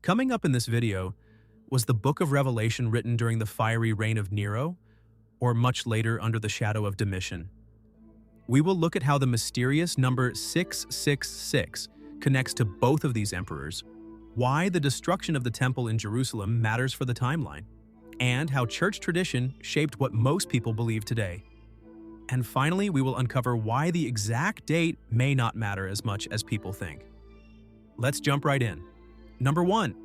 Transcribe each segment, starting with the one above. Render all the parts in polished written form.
Coming up in this video, was the Book of Revelation written during the fiery reign of Nero, or much later under the shadow of Domitian? We will look at how the mysterious number 666 connects to both of these emperors, why the destruction of the temple in Jerusalem matters for the timeline, and how church tradition shaped what most people believe today. And finally, we will uncover why the exact date may not matter as much as people think. Let's jump right in. Number 1.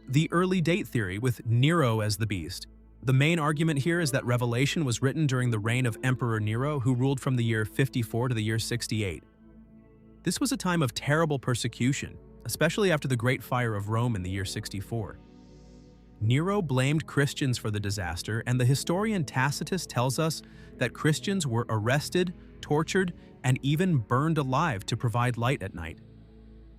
The early date theory with Nero as the beast. The main argument here is that Revelation was written during the reign of Emperor Nero, who ruled from the year 54 to the year 68. This was a time of terrible persecution, especially after the Great Fire of Rome in the year 64. Nero blamed Christians for the disaster, and the historian Tacitus tells us that Christians were arrested, tortured, and even burned alive to provide light at night.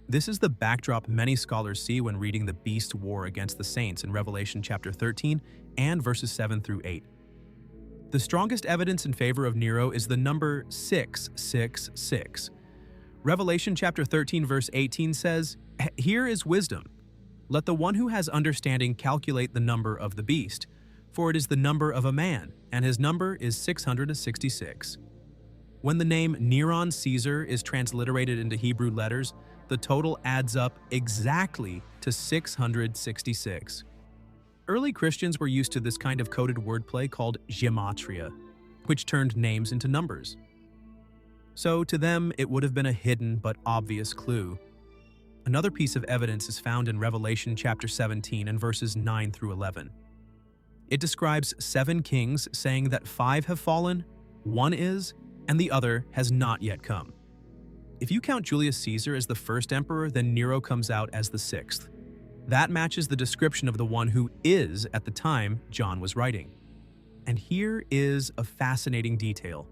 This is the backdrop many scholars see when reading the beast war against the saints in Revelation chapter 13 and verses 7 through 8. The strongest evidence in favor of Nero is the number 666. Revelation chapter 13 verse 18 says, "Here is wisdom. Let the one who has understanding calculate the number of the beast, for it is the number of a man, and his number is 666. When the name Nero Caesar is transliterated into Hebrew letters, the total adds up exactly to 666. Early Christians were used to this kind of coded wordplay called Gematria, which turned names into numbers. So to them, it would have been a hidden but obvious clue. Another piece of evidence is found in Revelation chapter 17 and verses 9 through 11. It describes 7 kings, saying that 5 have fallen, 1 is, and the other has not yet come. If you count Julius Caesar as the first emperor, then Nero comes out as the 6th. That matches the description of the one who is at the time John was writing. And here is a fascinating detail.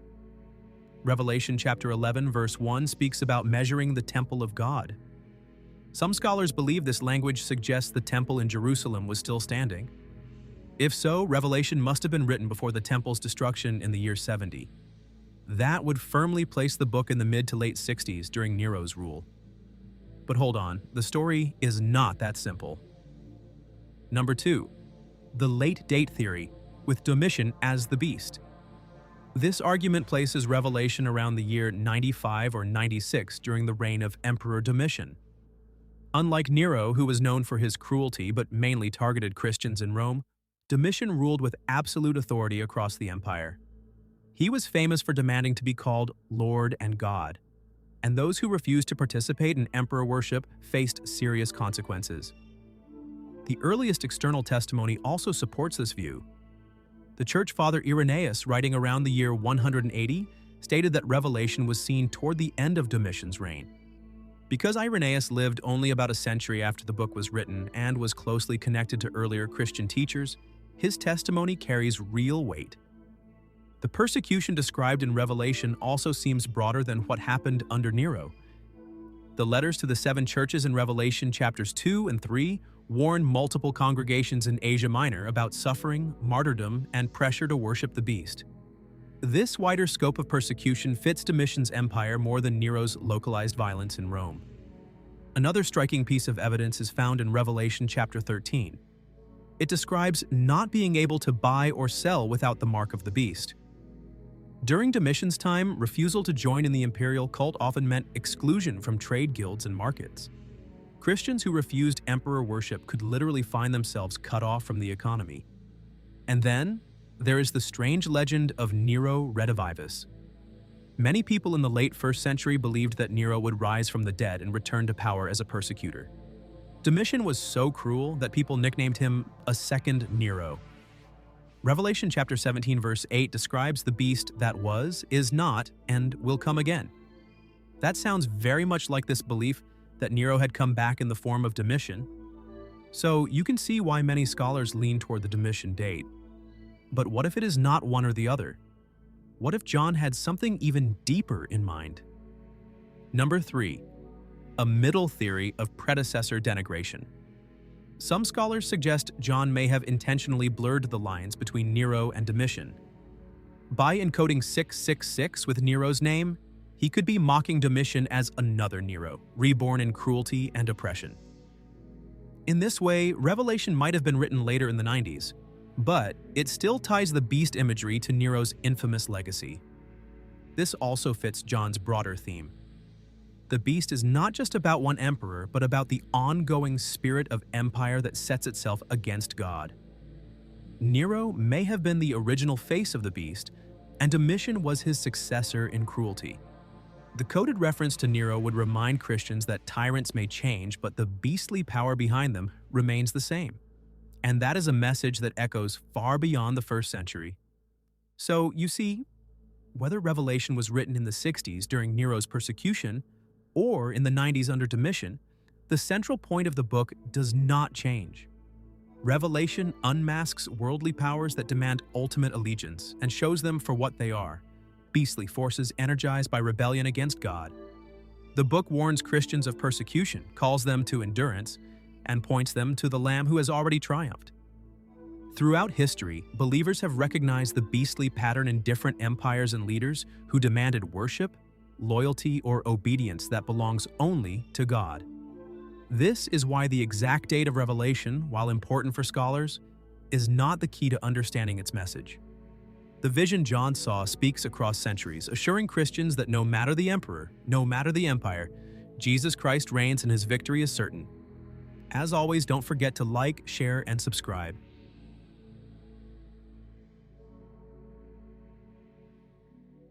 Revelation chapter 11 verse 1 speaks about measuring the temple of God. Some scholars believe this language suggests the temple in Jerusalem was still standing. If so, Revelation must have been written before the temple's destruction in the year 70. That would firmly place the book in the mid to late 60s during Nero's rule. But hold on, the story is not that simple. Number 2. The late date theory, with Domitian as the beast. This argument places Revelation around the year 95 or 96 during the reign of Emperor Domitian. Unlike Nero, who was known for his cruelty but mainly targeted Christians in Rome, Domitian ruled with absolute authority across the empire. He was famous for demanding to be called Lord and God, and those who refused to participate in emperor worship faced serious consequences. The earliest external testimony also supports this view. The church father Irenaeus, writing around the year 180, stated that Revelation was seen toward the end of Domitian's reign. Because Irenaeus lived only about a century after the book was written and was closely connected to earlier Christian teachers, his testimony carries real weight. The persecution described in Revelation also seems broader than what happened under Nero. The letters to the 7 churches in Revelation chapters 2 and 3 warn multiple congregations in Asia Minor about suffering, martyrdom, and pressure to worship the beast. This wider scope of persecution fits Domitian's empire more than Nero's localized violence in Rome. Another striking piece of evidence is found in Revelation chapter 13. It describes not being able to buy or sell without the mark of the beast. During Domitian's time, refusal to join in the imperial cult often meant exclusion from trade guilds and markets. Christians who refused emperor worship could literally find themselves cut off from the economy. And then, there is the strange legend of Nero Redivivus. Many people in the late 1st century believed that Nero would rise from the dead and return to power as a persecutor. Domitian was so cruel that people nicknamed him a second Nero. Revelation chapter 17 verse 8 describes the beast that was, is not, and will come again. That sounds very much like this belief that Nero had come back in the form of Domitian. So you can see why many scholars lean toward the Domitian date. But what if it is not one or the other? What if John had something even deeper in mind? Number 3. A middle theory of predecessor denigration. Some scholars suggest John may have intentionally blurred the lines between Nero and Domitian. By encoding 666 with Nero's name, he could be mocking Domitian as another Nero, reborn in cruelty and oppression. In this way, Revelation might have been written later in the 90s, but it still ties the beast imagery to Nero's infamous legacy. This also fits John's broader theme. The beast is not just about one emperor, but about the ongoing spirit of empire that sets itself against God. Nero may have been the original face of the beast, and Domitian was his successor in cruelty. The coded reference to Nero would remind Christians that tyrants may change, but the beastly power behind them remains the same. And that is a message that echoes far beyond the first century. So, you see, whether Revelation was written in the 60s during Nero's persecution or in the 90s under Domitian, the central point of the book does not change. Revelation unmasks worldly powers that demand ultimate allegiance and shows them for what they are: beastly forces energized by rebellion against God. The book warns Christians of persecution, calls them to endurance, and points them to the Lamb who has already triumphed. Throughout history, believers have recognized the beastly pattern in different empires and leaders who demanded worship, loyalty, or obedience that belongs only to God. This is why the exact date of Revelation, while important for scholars, is not the key to understanding its message. The vision John saw speaks across centuries, assuring Christians that no matter the emperor, no matter the empire, Jesus Christ reigns and his victory is certain. As always, don't forget to like, share, and subscribe.